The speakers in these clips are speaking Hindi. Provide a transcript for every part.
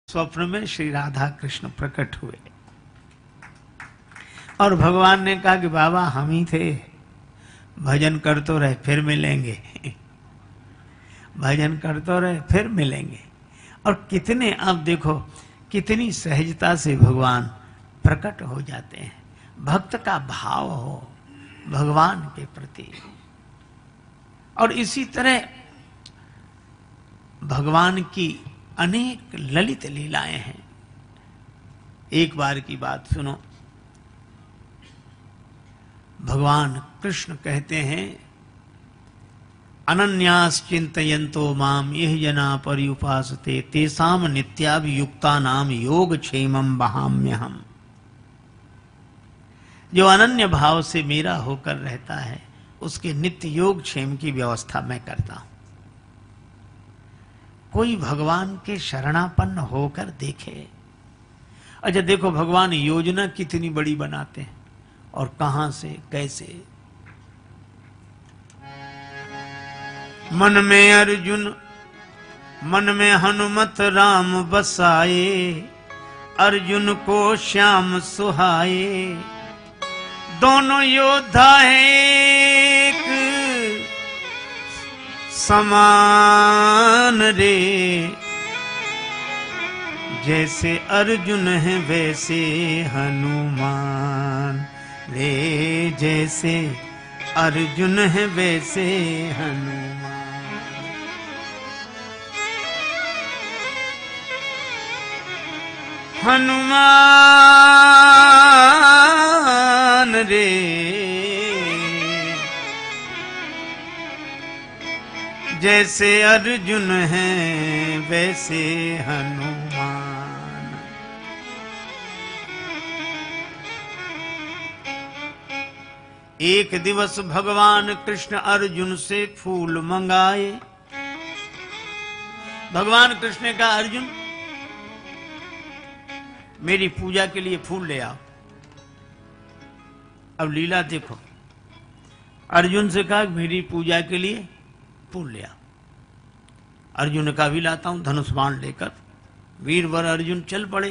स्वप्न में श्री राधा कृष्ण प्रकट हुए और भगवान ने कहा कि बाबा हम ही थे, भजन कर तो रहे फिर मिलेंगे भजन कर तो रहे फिर मिलेंगे। और कितने आप देखो कितनी सहजता से भगवान प्रकट हो जाते हैं। भक्त का भाव हो भगवान के प्रति। और इसी तरह भगवान की अनेक ललित लीलाएं हैं। एक बार की बात सुनो, भगवान कृष्ण कहते हैं अनन्यास चिंतयन्तो माम यह जना पर्युपासते तेसाम नित्याभियुक्ता नाम योग क्षेमम बहाम्यहम। जो अनन्य भाव से मेरा होकर रहता है उसके नित्य योग क्षेम की व्यवस्था मैं करता हूं। कोई भगवान के शरणापन्न होकर देखे। अच्छा देखो भगवान योजना कितनी बड़ी बनाते हैं और कहां से कैसे। मन में अर्जुन मन में हनुमत राम बसाए, अर्जुन को श्याम सुहाए। दोनों योद्धा एक समान रे, जैसे अर्जुन है वैसे हनुमान रे, जैसे अर्जुन है वैसे हनुमान। हनुमान रे जैसे अर्जुन हैं वैसे हनुमान। एक दिवस भगवान कृष्ण अर्जुन से फूल मंगाए। भगवान कृष्ण ने कहा अर्जुन मेरी पूजा के लिए फूल ले आओ। अब लीला देखो, अर्जुन से कहा मेरी पूजा के लिए फूल ले आओ। अर्जुन ने कहा भी लाता हूं। धनुष बाण लेकर वीरवर अर्जुन चल पड़े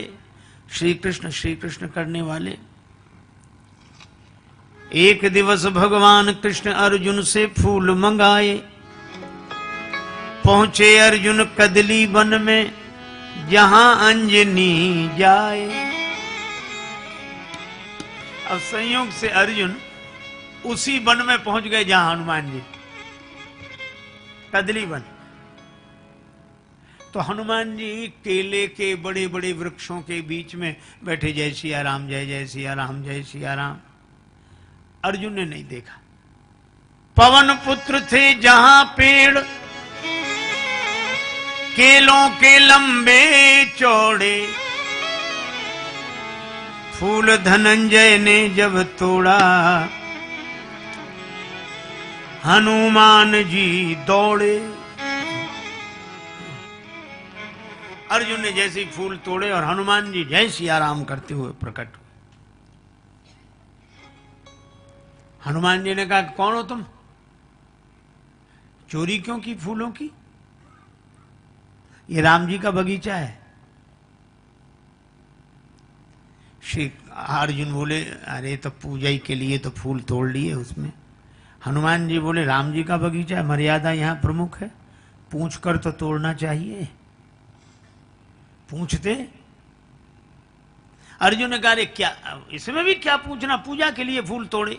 श्री कृष्ण करने वाले। एक दिवस भगवान कृष्ण अर्जुन से फूल मंगाए। पहुंचे अर्जुन कदली वन में जहां अंजनी जाए। अब संयोग से अर्जुन उसी वन में पहुंच गए जहां हनुमान जी, कदली वन। तो हनुमान जी केले के बड़े बड़े वृक्षों के बीच में बैठे, जय सिया राम जय जय सिया राम जय सिया राम। अर्जुन ने नहीं देखा। पवन पुत्र थे जहां पेड़ केलों के लंबे चौड़े, फूल धनंजय ने जब तोड़ा हनुमान जी दौड़े। अर्जुन ने जैसे फूल तोड़े और हनुमान जी जय सिया राम करते हुए प्रकट हुए। हनुमान जी ने कहा कौन हो तुम, चोरी क्यों की फूलों की, ये राम जी का बगीचा है। श्री अर्जुन बोले अरे तो पूजा ही के लिए तो फूल तोड़ लिए उसमें। हनुमान जी बोले राम जी का बगीचा है, मर्यादा यहां प्रमुख है, पूछ कर तो तोड़ना चाहिए। पूछते। अर्जुन ने कहा अरे क्या इसमें भी क्या पूछना, पूजा के लिए फूल तोड़े।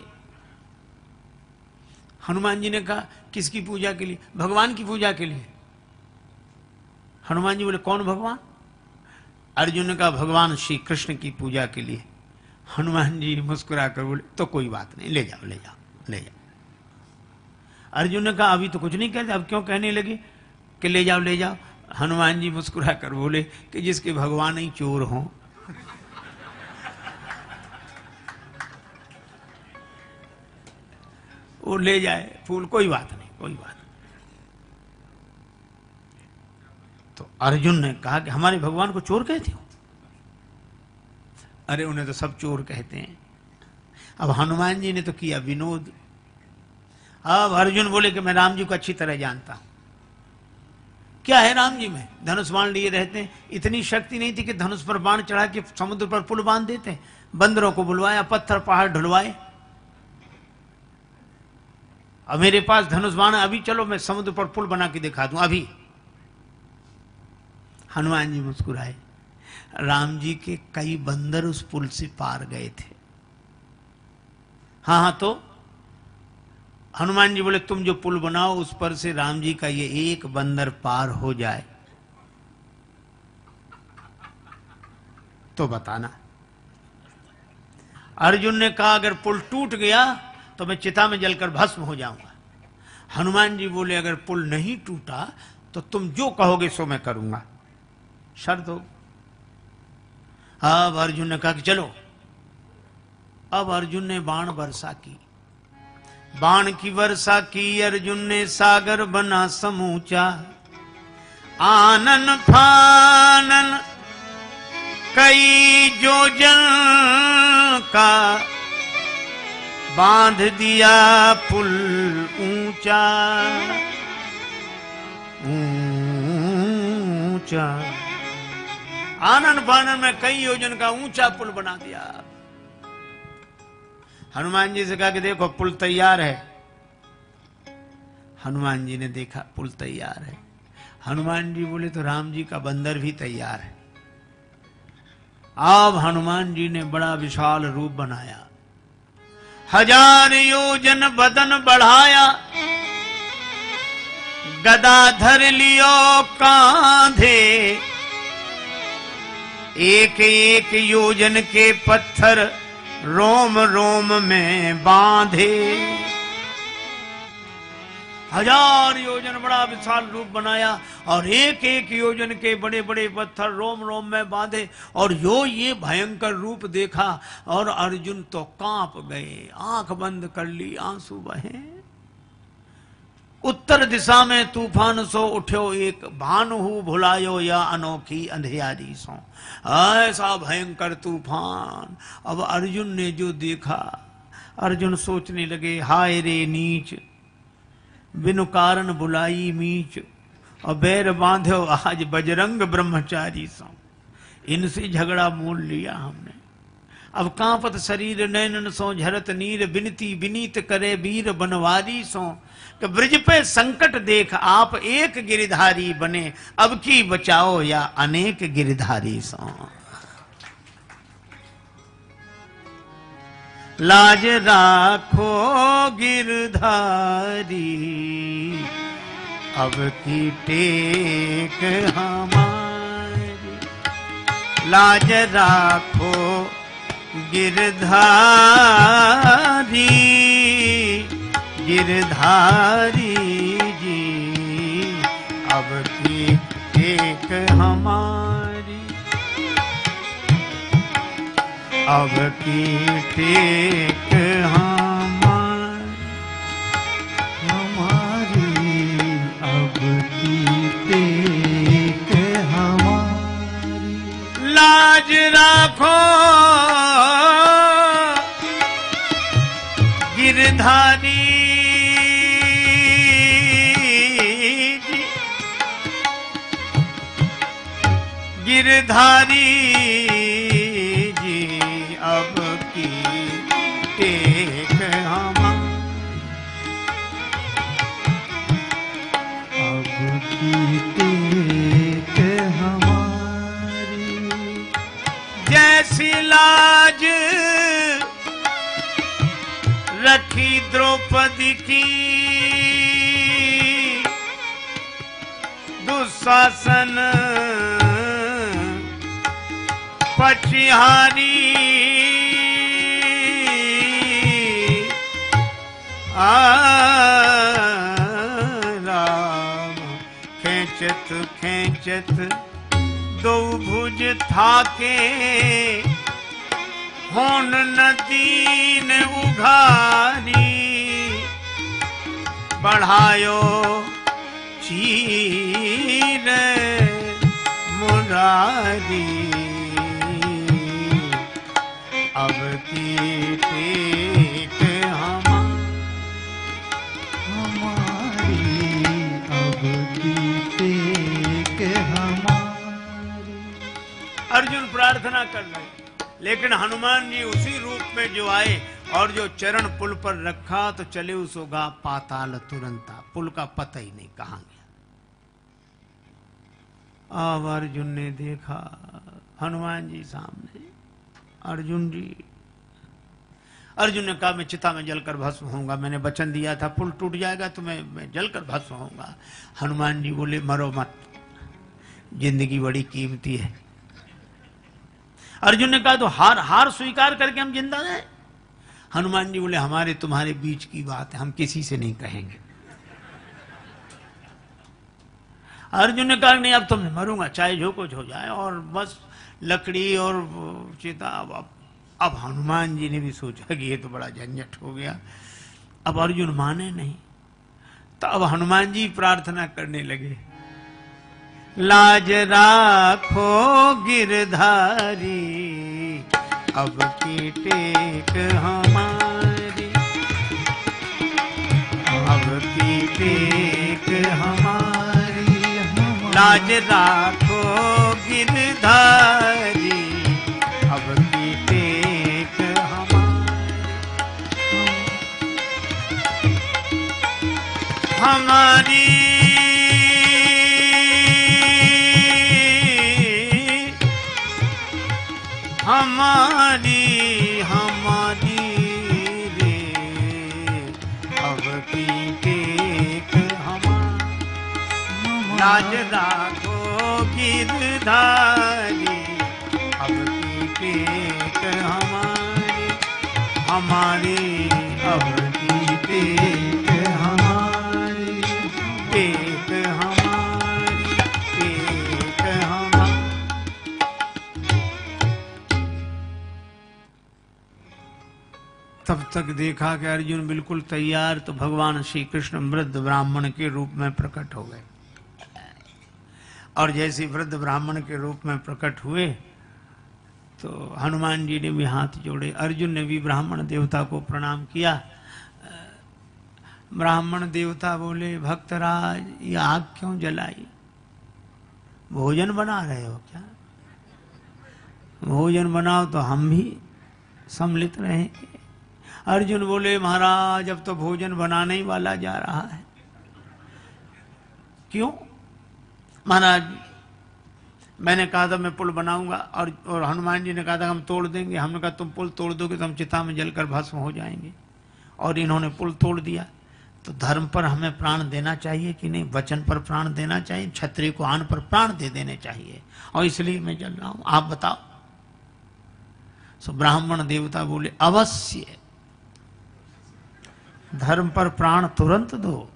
हनुमान जी ने कहा किसकी पूजा के लिए, भगवान की पूजा के लिए। हनुमान जी बोले कौन भगवान। अर्जुन ने कहा भगवान श्री कृष्ण की पूजा के लिए। हनुमान जी मुस्कुराकर बोले तो कोई बात नहीं, ले जाओ ले जाओ ले जाओ। अर्जुन ने कहा अभी तो कुछ नहीं कहते, अब क्यों कहने लगे कि ले जाओ ले जाओ। हनुमान जी मुस्कुराकर बोले कि जिसके भगवान ही चोर हों। वो ले जाए फूल, कोई बात नहीं कोई बात नहीं। तो अर्जुन ने कहा कि हमारे भगवान को चोर कहते हो। अरे उन्हें तो सब चोर कहते हैं। अब हनुमान जी ने तो किया विनोद। अब अर्जुन बोले कि मैं राम जी को अच्छी तरह जानता हूं, क्या है राम जी में? धनुष बाण लिए रहते हैं। इतनी शक्ति नहीं थी कि धनुष पर बाण चढ़ा के समुद्र पर पुल बांध देते। बंदरों को बुलवाया, पत्थर पहाड़ ढुलवाए। अब मेरे पास धनुष बाण, अभी चलो मैं समुद्र पर पुल बना के दिखा दूं अभी। हनुमान जी मुस्कुराए। राम जी के कई बंदर उस पुल से पार गए थे। हाँ तो हनुमान जी बोले तुम जो पुल बनाओ उस पर से राम जी का ये एक बंदर पार हो जाए तो बताना। अर्जुन ने कहा अगर पुल टूट गया तो मैं चिता में जलकर भस्म हो जाऊंगा। हनुमान जी बोले अगर पुल नहीं टूटा तो तुम जो कहोगे सो मैं करूंगा, शर्त हो। अब अर्जुन ने कहा कि चलो। अब अर्जुन ने बाण वर्षा की। बाण की वर्षा की अर्जुन ने, सागर बना समूचा। आनन फानन कई योजन का, बांध दिया पुल ऊंचा ऊंचा। आनन फानन में कई योजन का ऊंचा पुल बना दिया। हनुमान जी से कहा कि देखो पुल तैयार है। हनुमान जी ने देखा पुल तैयार है। हनुमान जी बोले तो राम जी का बंदर भी तैयार है। अब हनुमान जी ने बड़ा विशाल रूप बनाया। 1000 योजन बदन बढ़ाया, गदा धर लियो कांधे। एक एक योजन के पत्थर रोम रोम में बांधे। 1000 योजन बड़ा विशाल रूप बनाया और एक एक योजन के बड़े बड़े पत्थर रोम रोम में बांधे। और ये भयंकर रूप देखा और अर्जुन तो कांप गए, आंख बंद कर ली, आंसू बहे। उत्तर दिशा में तूफान सो उठ्यो एक, भानु भुलायो या अनोखी अंधियारी सो। ऐसा भयंकर तूफान। अब अर्जुन ने जो देखा, अर्जुन सोचने लगे हाय रे नीच, बिनु कारण बुलाई मीच। और बैर बांधो आज बजरंग ब्रह्मचारी सो। इनसे झगड़ा मोल लिया हमने। अब कांपत शरीर नैनन सो झरत नीर, बिनती विनीत करे वीर बनवारी सो। कि ब्रज पे संकट देख आप एक गिरधारी बने, अब की बचाओ या अनेक गिरधारी सो। लाज राखो गिरधारी, अब की टेक हमारी। लाज राखो गिरधारी, गिरधारी जी, अब की टेक हमारी। अब की टेक हमारी, अब की टेक हमारी। लाज राखो गिरधारी जी, गिरधारी अब की टेक हमारी। अब की टेक हमारी। जैसी लाज रखी द्रौपदी की, दुशासन पछिहारी। राम खेचत खेचत दो भुज थाके, होन नदी ने उघारी। बढ़ायो चीर मुरारी, अब की टेक हमारी। अब की टेक अर्जुन प्रार्थना कर रहे, लेकिन हनुमान जी उसी रूप में जो आए और जो चरण पुल पर रखा तो चले उसोगा पाताल तुरंता, पुल का पता ही नहीं कहां गया। अब अर्जुन ने देखा हनुमान जी सामने, अर्जुन जी, अर्जुन ने कहा मैं चिता में जलकर भस्म होऊंगा, मैंने वचन दिया था पुल टूट जाएगा तो मैं जलकर भस्म होऊंगा। हनुमान जी बोले मरो मत, जिंदगी बड़ी कीमती है। अर्जुन ने कहा तो हार स्वीकार करके हम जिंदा रहे। हनुमान जी बोले हमारे तुम्हारे बीच की बात है, हम किसी से नहीं कहेंगे। अर्जुन ने कहा नहीं अब तो मैं मरूंगा, चाहे जो कुछ हो जाए, और बस लकड़ी और चिता। अब हनुमान जी ने भी सोचा कि ये तो बड़ा झंझट हो गया। अब अर्जुन माने नहीं, तो अब हनुमान जी प्रार्थना करने लगे, लाज राखो गिरधारी, अब की टेक हमारी, अब की टेक हमारी, लाज राखो गिरधारी, अब की टेक हमारी, हमारी हमारी रे, अब की टेक हमारी, लाज राखो गिरधारी, अब की टेक हमारी, हमारी अब की टेक हमारी, टेक हमारी, टेक हमारी। तब तक देखा कि अर्जुन बिल्कुल तैयार, तो भगवान श्री कृष्ण वृद्ध ब्राह्मण के रूप में प्रकट हो गए। और जैसे वृद्ध ब्राह्मण के रूप में प्रकट हुए तो हनुमान जी ने भी हाथ जोड़े, अर्जुन ने भी ब्राह्मण देवता को प्रणाम किया। ब्राह्मण देवता बोले भक्तराज ये आग क्यों जलाई, भोजन बना रहे हो क्या? भोजन बनाओ तो हम भी सम्मिलित रहेंगे। अर्जुन बोले महाराज अब तो भोजन बनाने ही वाला जा रहा है। क्यों? महाराज मैंने कहा था मैं पुल बनाऊंगा, और हनुमान जी ने कहा था हम तोड़ देंगे। हमने कहा तुम पुल तोड़ दोगे तो हम चिता में जलकर भस्म हो जाएंगे, और इन्होंने पुल तोड़ दिया। तो धर्म पर हमें प्राण देना चाहिए कि नहीं? वचन पर प्राण देना चाहिए, क्षत्रिय को आन पर प्राण दे देने चाहिए, और इसलिए मैं जल रहा हूं, आप बताओ। सो ब्राह्मण देवता बोले अवश्य, धर्म पर प्राण तुरंत दो,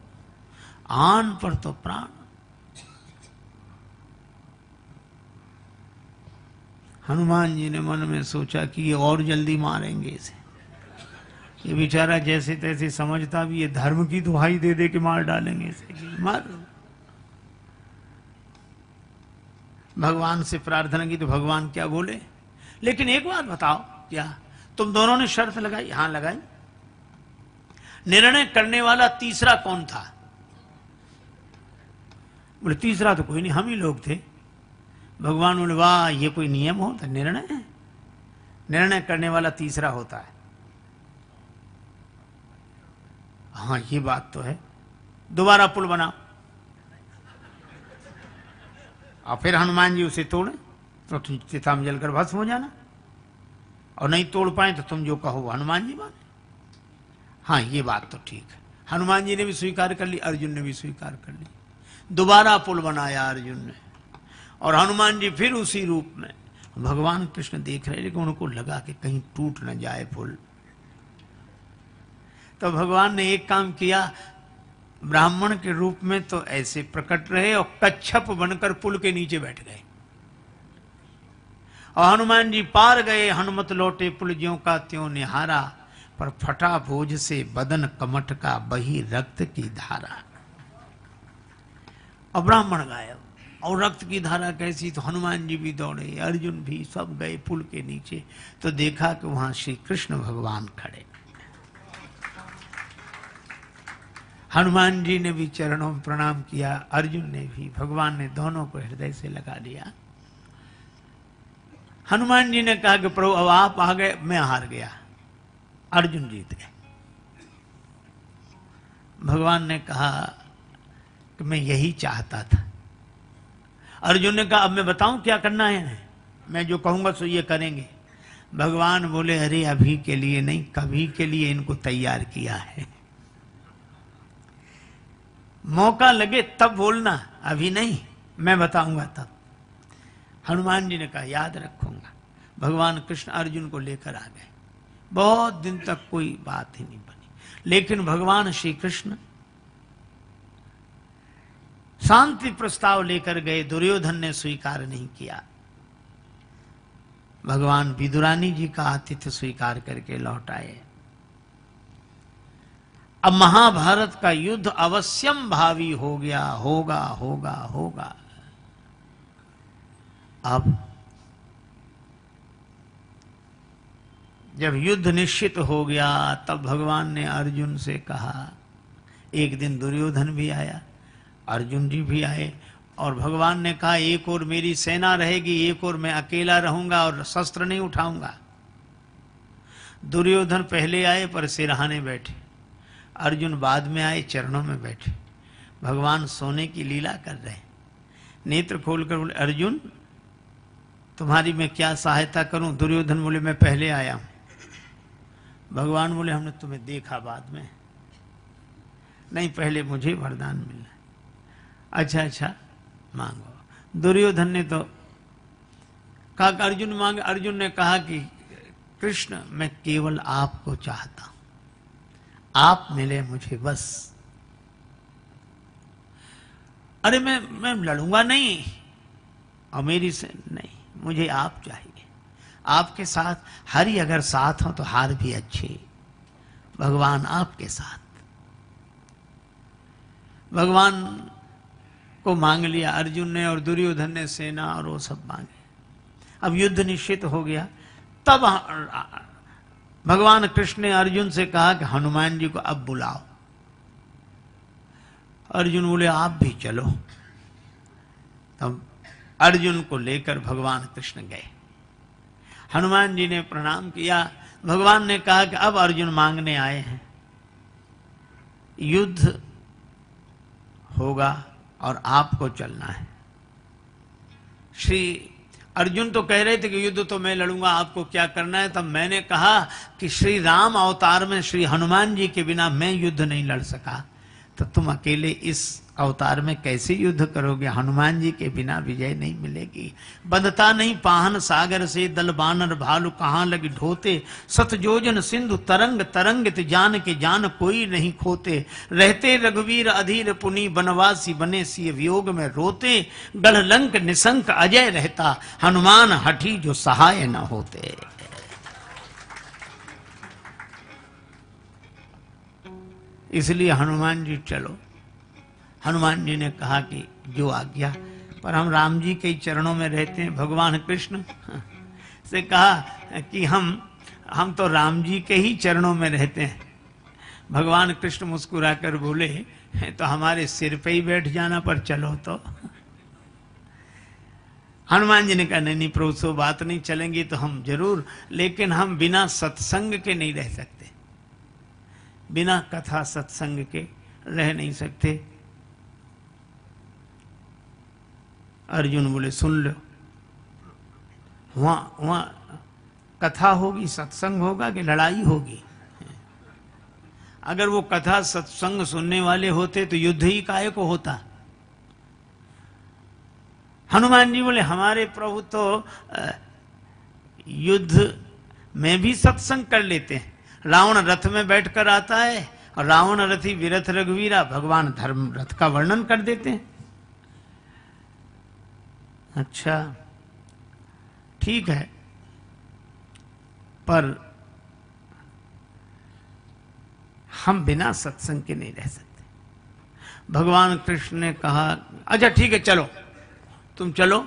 आन पर तो प्राण। हनुमान जी ने मन में सोचा कि ये और जल्दी मारेंगे इसे, ये बेचारा जैसे तैसे समझता भी ये धर्म की दुहाई दे दे के मार डालेंगे इसे, मार। भगवान से प्रार्थना की तो भगवान क्या बोले, लेकिन एक बात बताओ, क्या तुम दोनों ने शर्त लगाई? हाँ लगाई। निर्णय करने वाला तीसरा कौन था? बोले तीसरा तो कोई नहीं, हम ही लोग थे। भगवान बोले वाह ये कोई नियम होता? निर्णय है, निर्णय करने वाला तीसरा होता है। हाँ ये बात तो है, दोबारा पुल बनाओ। और फिर हनुमान जी उसे तोड़े तो चिता में जलकर भस्म हो जाना, और नहीं तोड़ पाए तो तुम जो कहो हनुमान जी माने। हाँ ये बात तो ठीक है। हनुमान जी ने भी स्वीकार कर ली, अर्जुन ने भी स्वीकार कर ली। दोबारा पुल बनाया अर्जुन ने, और हनुमान जी फिर उसी रूप में। भगवान कृष्ण देख रहे, लेकिन उनको लगा कि कहीं टूट न जाए पुल। तो भगवान ने एक काम किया, ब्राह्मण के रूप में तो ऐसे प्रकट रहे और कच्छप बनकर पुल के नीचे बैठ गए, और हनुमान जी पार गए। हनुमत लौटे पुल ज्यों का त्यों निहारा, पर फटा बोझ से बदन कमठ का बही रक्त की धारा। और ब्राह्मण गायब, और रक्त की धारा कैसी? तो हनुमान जी भी दौड़े, अर्जुन भी, सब गए पुल के नीचे। तो देखा कि वहां श्री कृष्ण भगवान खड़े। हनुमान जी ने भी चरणों में प्रणाम किया, अर्जुन ने भी। भगवान ने दोनों को हृदय से लगा लिया। हनुमान जी ने कहा कि प्रभु अब आप आ गए, मैं हार गया, अर्जुन जीत गए। भगवान ने कहा कि मैं यही चाहता था। अर्जुन ने कहा अब मैं बताऊं क्या करना है, मैं जो कहूंगा सो ये करेंगे। भगवान बोले अरे अभी के लिए नहीं, कभी के लिए इनको तैयार किया है, मौका लगे तब बोलना, अभी नहीं, मैं बताऊंगा तब। हनुमान जी ने कहा याद रखूंगा। भगवान कृष्ण अर्जुन को लेकर आ गए। बहुत दिन तक कोई बात ही नहीं बनी, लेकिन भगवान श्री कृष्ण शांति प्रस्ताव लेकर गए, दुर्योधन ने स्वीकार नहीं किया। भगवान विदुरानी जी का आतिथ्य स्वीकार करके लौट आए। अब महाभारत का युद्ध अवश्यम भावी हो गया, होगा होगा होगा। अब जब युद्ध निश्चित हो गया तब भगवान ने अर्जुन से कहा, एक दिन दुर्योधन भी आया, अर्जुन जी भी आए, और भगवान ने कहा एक और मेरी सेना रहेगी, एक और मैं अकेला रहूंगा और शस्त्र नहीं उठाऊंगा। दुर्योधन पहले आए पर सिरहाने बैठे, अर्जुन बाद में आए चरणों में बैठे। भगवान सोने की लीला कर रहे, नेत्र खोलकर बोले अर्जुन तुम्हारी मैं क्या सहायता करूं। दुर्योधन बोले मैं पहले आया हूं। भगवान बोले हमने तुम्हें देखा बाद में, नहीं पहले मुझे वरदान मिलना। अच्छा अच्छा मांगो। दुर्योधन ने तो कहा अर्जुन मांगे। अर्जुन ने कहा कि कृष्ण मैं केवल आपको चाहता हूं, आप मिले मुझे बस। अरे मैं लड़ूंगा नहीं, और मेरी से नहीं, मुझे आप चाहिए। आपके साथ हरि अगर साथ हो तो हार भी अच्छी। भगवान आपके साथ। भगवान को मांग लिया अर्जुन ने, और दुर्योधन ने सेना और वो सब मांगे। अब युद्ध निश्चित हो गया। तब भगवान कृष्ण ने अर्जुन से कहा कि हनुमान जी को अब बुलाओ। अर्जुन बोले आप भी चलो। तब अर्जुन को लेकर भगवान कृष्ण गए। हनुमान जी ने प्रणाम किया। भगवान ने कहा कि अब अर्जुन मांगने आए हैं, युद्ध होगा और आपको चलना है। श्री अर्जुन तो कह रहे थे कि युद्ध तो मैं लड़ूंगा, आपको क्या करना है। तब मैंने कहा कि श्री राम अवतार में श्री हनुमान जी के बिना मैं युद्ध नहीं लड़ सका, तो तुम अकेले इस अवतार में कैसे युद्ध करोगे। हनुमान जी के बिना विजय नहीं मिलेगी। बंधता नहीं पाहन सागर से, दल बानर भालू कहां लगी ढोते। सतजोजन सिंधु तरंग तरंगित जान के जान कोई नहीं खोते। रहते रघुवीर अधीर पुनि बनवासी बने सिय वियोग में रोते। गढ़ लंक निशंक अजय रहता, हनुमान हठी जो सहाय न होते। इसलिए हनुमान जी चलो। हनुमान जी ने कहा कि जो आज्ञा, पर हम राम जी के चरणों में रहते हैं। भगवान कृष्ण से कहा कि हम तो राम जी के ही चरणों में रहते हैं। भगवान कृष्ण मुस्कुराकर बोले तो हमारे सिर पे ही बैठ जाना, पर चलो तो। हनुमान जी ने कहा नहीं प्रभु सो बात नहीं, चलेंगे तो हम जरूर, लेकिन हम बिना सत्संग के नहीं रह सकते, बिना कथा सत्संग के रह नहीं सकते। अर्जुन बोले सुन लो, वहां कथा होगी, सत्संग होगा कि लड़ाई होगी। अगर वो कथा सत्संग सुनने वाले होते तो युद्ध ही काहे को होता। हनुमान जी बोले हमारे प्रभु तो युद्ध में भी सत्संग कर लेते हैं। रावण रथ में बैठकर आता है और रावण रथी विरथ रघुवीरा, भगवान धर्म रथ का वर्णन कर देते हैं। अच्छा ठीक है, पर हम बिना सत्संग के नहीं रह सकते। भगवान कृष्ण ने कहा अच्छा ठीक है चलो, तुम चलो,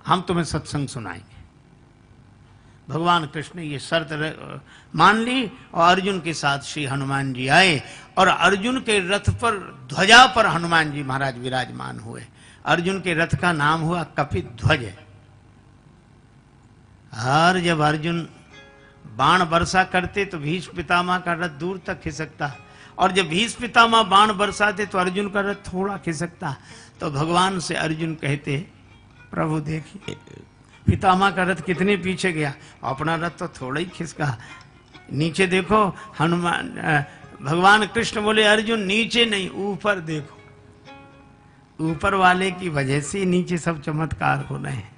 हम तुम्हें सत्संग सुनाएंगे। भगवान कृष्ण ने ये शर्त मान ली और अर्जुन के साथ श्री हनुमान जी आए और अर्जुन के रथ पर ध्वजा पर हनुमान जी महाराज विराजमान हुए। अर्जुन के रथ का नाम हुआ कपित ध्वज। और जब अर्जुन बाण वर्षा करते तो भीष्म पितामह का रथ दूर तक खिसकता, और जब भीष्म पितामह बाण बरसाते तो अर्जुन का रथ थोड़ा खिसकता। तो भगवान से अर्जुन कहते, प्रभु देखिए पितामह का रथ कितने पीछे गया, अपना रथ तो थोड़ा ही खिसका। नीचे देखो। हनुमान भगवान कृष्ण बोले, अर्जुन नीचे नहीं ऊपर देखो, ऊपर वाले की वजह से नीचे सब चमत्कार हो रहे हैं।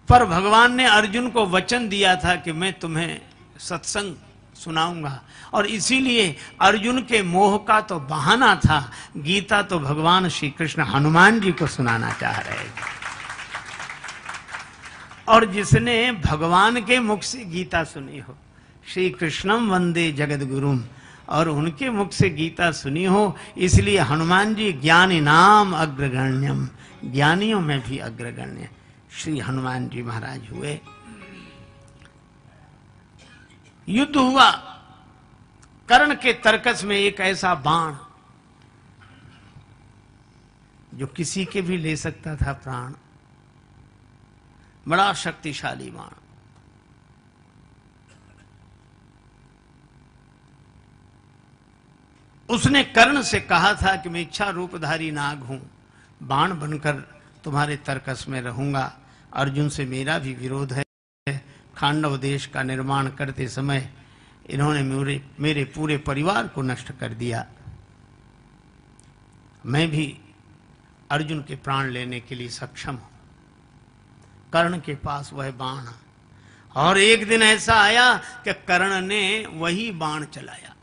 पर भगवान ने अर्जुन को वचन दिया था कि मैं तुम्हें सत्संग सुनाऊंगा, और इसीलिए अर्जुन के मोह का तो बहाना था, गीता तो भगवान श्री कृष्ण हनुमान जी को सुनाना चाह रहे थे। और जिसने भगवान के मुख से गीता सुनी हो, श्री कृष्णम वंदे जगद गुरुम, और उनके मुख से गीता सुनी हो, इसलिए हनुमान जी ज्ञानी नाम अग्रगण्यम, ज्ञानियों में भी अग्रगण्य श्री हनुमान जी महाराज हुए। युद्ध हुआ। कर्ण के तरकस में एक ऐसा बाण जो किसी के भी ले सकता था प्राण, बड़ा शक्तिशाली बाण। उसने कर्ण से कहा था कि मैं इच्छा रूपधारी नाग हूं, बाण बनकर तुम्हारे तरकस में रहूंगा। अर्जुन से मेरा भी विरोध है। खांडव देश का निर्माण करते समय इन्होंने मेरे पूरे परिवार को नष्ट कर दिया। मैं भी अर्जुन के प्राण लेने के लिए सक्षम हूं। कर्ण के पास वह बाण, और एक दिन ऐसा आया कि कर्ण ने वही बाण चलाया,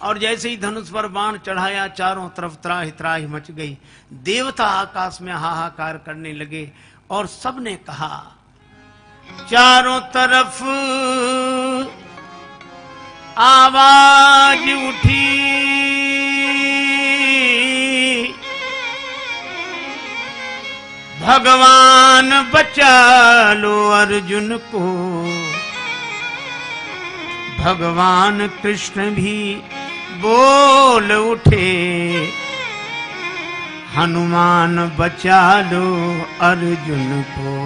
और जैसे ही धनुष पर बाण चढ़ाया चारों तरफ त्राहि त्राहि मच गई। देवता आकाश में हाहाकार करने लगे, और सबने कहा चारों तरफ आवाज उठी, भगवान बचा लो अर्जुन को। भगवान कृष्ण भी बोल उठे, हनुमान बचा लो अर्जुन को।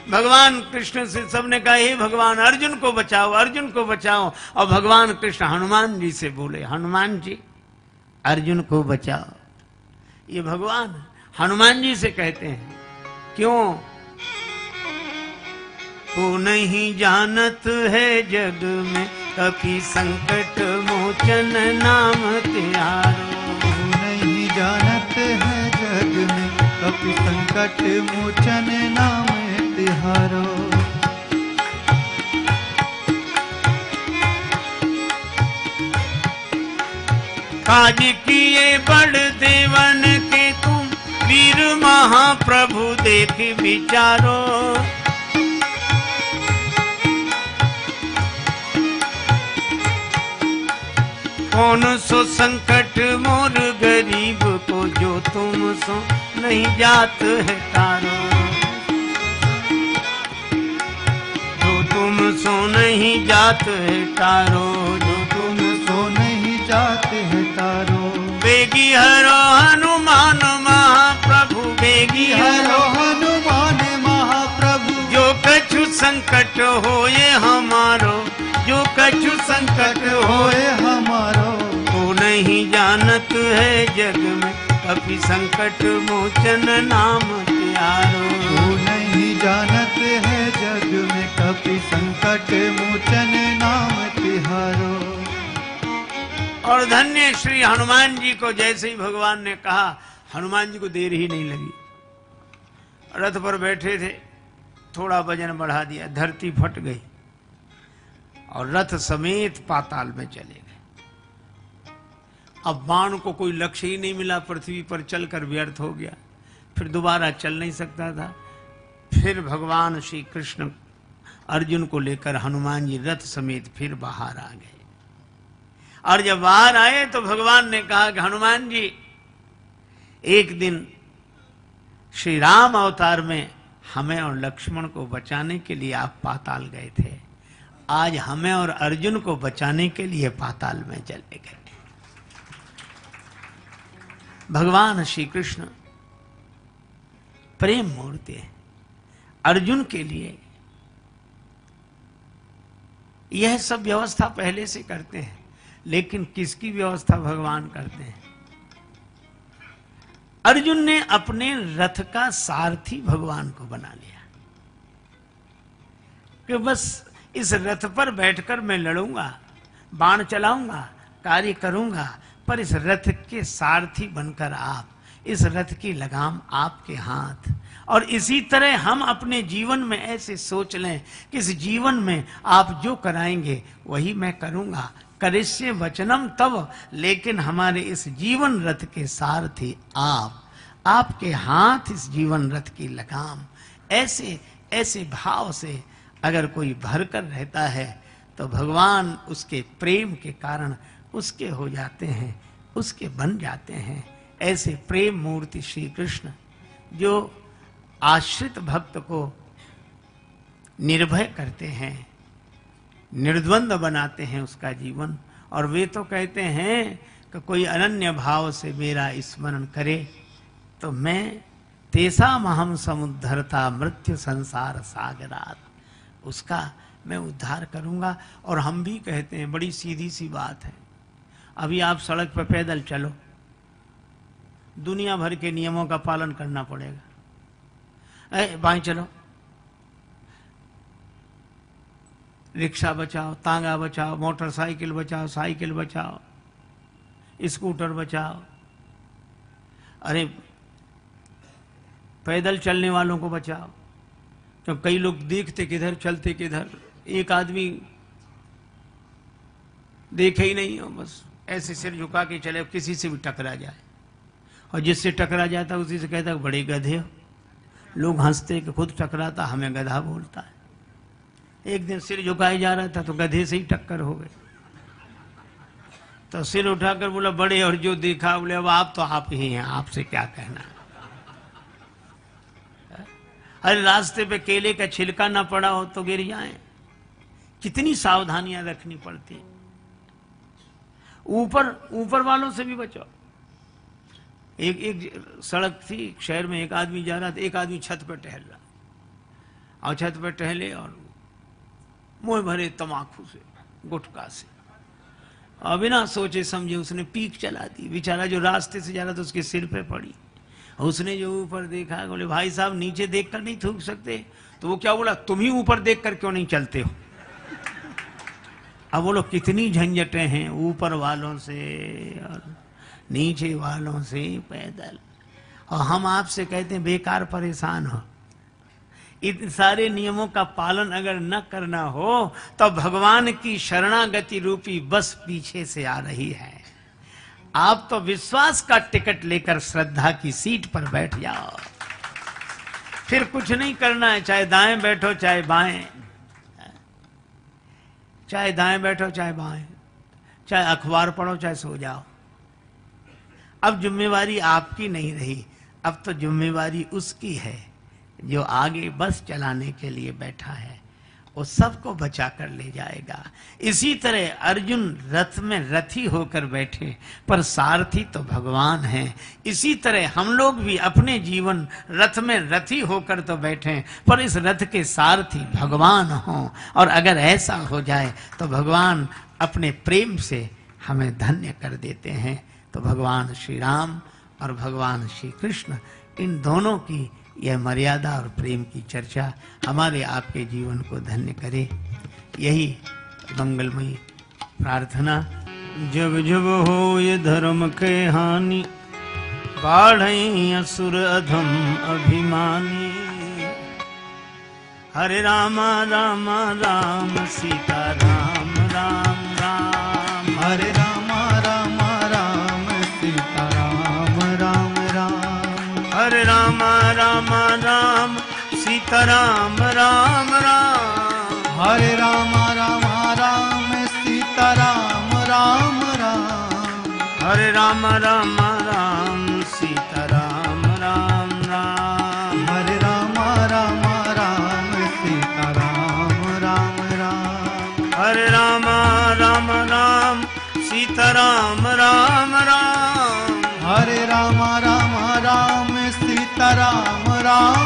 भगवान कृष्ण से सबने कहा, हे भगवान अर्जुन को बचाओ, अर्जुन को बचाओ। और भगवान कृष्ण हनुमान जी से बोले, हनुमान जी अर्जुन को बचाओ। ये भगवान हनुमान जी से कहते हैं। क्यों? को नहीं जानत है जग में कपि संकट मोचन नाम त्यारो। नहीं जानत है जग में कपि संकट मोचन नाम तिहारो। काज किए बड़ देवन के तुम वीर महाप्रभु देख विचारो। कौन सो संकट मोर गरीब को जो तुम सो नहीं जात है तारो। जो तुम सो नहीं जात है तारो, जो तुम सो नहीं जाते है तारो। बेगी हरो हनुमान महाप्रभु, बेगी हरो हनुमान महाप्रभु। जो कछु संकट होए हमारो, जो कछु संकट होए हमारो। को नहीं जानत है जग में कपि संकट मोचन नाम त्यारो। को नहीं जानत है जग में कपि संकट मोचन नाम तिहारो। और धन्य श्री हनुमान जी को जैसे ही भगवान ने कहा, हनुमान जी को देर ही नहीं लगी। रथ पर बैठे थे, थोड़ा वजन बढ़ा दिया, धरती फट गई और रथ समेत पाताल में चले गए। अब बाण को कोई लक्ष्य ही नहीं मिला, पृथ्वी पर चलकर व्यर्थ हो गया, फिर दोबारा चल नहीं सकता था। फिर भगवान श्री कृष्ण अर्जुन को लेकर हनुमान जी रथ समेत फिर बाहर आ गए। और जब बाहर आए तो भगवान ने कहा कि हनुमान जी, एक दिन श्री राम अवतार में हमें और लक्ष्मण को बचाने के लिए आप पाताल गए थे, आज हमें और अर्जुन को बचाने के लिए पाताल में चले गए। भगवान श्री कृष्ण प्रेम मूर्ति है। अर्जुन के लिए यह सब व्यवस्था पहले से करते हैं, लेकिन किसकी व्यवस्था भगवान करते हैं? अर्जुन ने अपने रथ का सारथी भगवान को बना लिया कि बस इस रथ पर बैठकर मैं लड़ूंगा, बाण चलाऊंगा, कार्य करूंगा, पर इस रथ के सारथी बनकर आप, इस रथ की लगाम आपके हाथ। और इसी तरह हम अपने जीवन में ऐसे सोच लें कि इस जीवन में आप जो कराएंगे वही मैं करूंगा, करिष्ये वचनम तव, लेकिन हमारे इस जीवन रथ के सारथी आप, आपके हाथ इस जीवन रथ की लगाम। ऐसे ऐसे भाव से अगर कोई भरकर रहता है तो भगवान उसके प्रेम के कारण उसके हो जाते हैं, उसके बन जाते हैं। ऐसे प्रेम मूर्ति श्री कृष्ण जो आश्रित भक्त को निर्भय करते हैं, निर्द्वंद बनाते हैं उसका जीवन। और वे तो कहते हैं कि कोई अनन्य भाव से मेरा स्मरण करे तो मैं तेसा महम समुद्धरता मृत्यु संसार सागरात, उसका मैं उद्धार करूंगा। और हम भी कहते हैं, बड़ी सीधी सी बात है, अभी आप सड़क पर पैदल चलो, दुनिया भर के नियमों का पालन करना पड़ेगा। बाएं चलो, रिक्शा बचाओ, तांगा बचाओ, मोटरसाइकिल बचाओ, साइकिल बचाओ, स्कूटर बचाओ, अरे पैदल चलने वालों को बचाओ। तो कई लोग देखते किधर चलते किधर, एक आदमी देखे ही नहीं हो, बस ऐसे सिर झुका के चले, किसी से भी टकरा जाए, और जिससे टकरा जाता उसी से कहता बड़े गधे हो। लोग हंसते कि खुद टकराता हमें गधा बोलता है। एक दिन सिर झुकाए जा रहा था तो गधे से ही टक्कर हो गई, तो सिर उठाकर बोला बड़े, और जो देखा बोले अब आप तो आप ही हैं, आपसे क्या कहना। अरे रास्ते पे केले का छिलका ना पड़ा हो तो गिर जाए, कितनी सावधानियां रखनी पड़ती। ऊपर वालों से भी बचो। एक सड़क थी शहर में, एक आदमी जा रहा था, एक आदमी छत पर टहल रहा, और छत पर टहले और मुंह भरे तमाकू से, गुटखा से, और बिना सोचे समझे उसने पीक चला दी। बेचारा जो रास्ते से जा रहा था उसके सिर पे पड़ी। उसने जो ऊपर देखा, बोले भाई साहब नीचे देखकर नहीं थूक सकते? तो वो क्या बोला, तुम ही ऊपर देखकर क्यों नहीं चलते हो? अब बोलो कितनी झंझटें हैं ऊपर वालों से और नीचे वालों से पैदल, और हम आपसे कहते हैं बेकार परेशान हो। इन सारे नियमों का पालन अगर न करना हो तो भगवान की शरणागति रूपी बस पीछे से आ रही है। आप तो विश्वास का टिकट लेकर श्रद्धा की सीट पर बैठ जाओ, फिर कुछ नहीं करना है, चाहे दाएं बैठो चाहे बाएं, चाहे दाएं बैठो चाहे बाएं, चाहे अखबार पढ़ो चाहे सो जाओ। अब जिम्मेवारी आपकी नहीं रही, अब तो जिम्मेवारी उसकी है जो आगे बस चलाने के लिए बैठा है, वो सबको बचा कर ले जाएगा। इसी तरह अर्जुन रथ में रथी होकर बैठे, पर सारथी तो भगवान है। इसी तरह हम लोग भी अपने जीवन रथ में रथी होकर तो बैठे, पर इस रथ के सारथी भगवान हों। और अगर ऐसा हो जाए तो भगवान अपने प्रेम से हमें धन्य कर देते हैं। तो भगवान श्री राम और भगवान श्री कृष्ण, इन दोनों की यह मर्यादा और प्रेम की चर्चा हमारे आपके जीवन को धन्य करे, यही मंगलमयी प्रार्थना। जब जब हो ये धर्म के हानि, बाढ़ई असुर अधम अभिमानी। हरे रामा रामा राम सीता राम राम राम, हरे रामा रामा राम सीता राम राम राम, हरे रामा रामा राम सीता राम राम राम, हरे रामा रामा राम सीता राम राम राम, हरे रामा रामा राम सीता राम राम राम, हरे रामा रामा राम सीता राम राम राम, हरे रामा रामा राम सीता राम राम राम, हरे रामा रामा राम सीता राम राम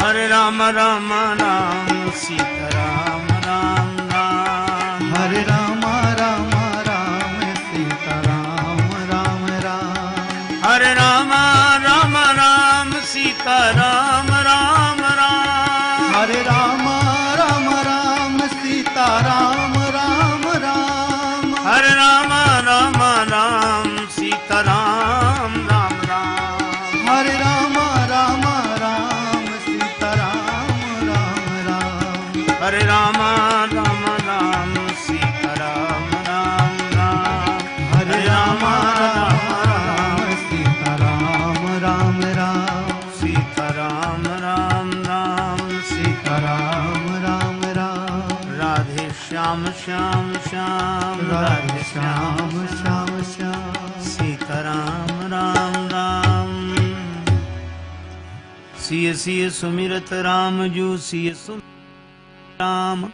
हरे राम राम राम सीता राम राम राम। हरे राम राम राम सीता राम राम राम। हरे राम राम राम सीता राम राम राम। हरे राम राम राम सीता राम राम राम। हरे राम राम राम सीता राम राम राम। हरे राम राम राम सीता राम राम राम। हरे राम राम राम सीता राम राम राम। हरे राम राम राम सीता राम राम राम। सीता राम राम राम सीता राम राम राम। राधे श्याम श्याम श्याम राधे श्याम श्याम श्याम। सीता राम राम राम। सिय सिय सुमिरत राम जू सिय सुमिरत राम।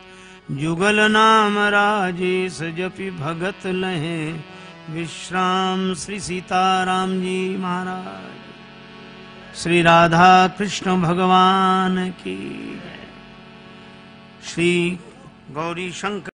जुगल नाम राजेश जपि भगत लहे विश्राम। श्री सीताराम जी महाराज। श्री राधा कृष्ण भगवान की जय। श्री गौरी शंकर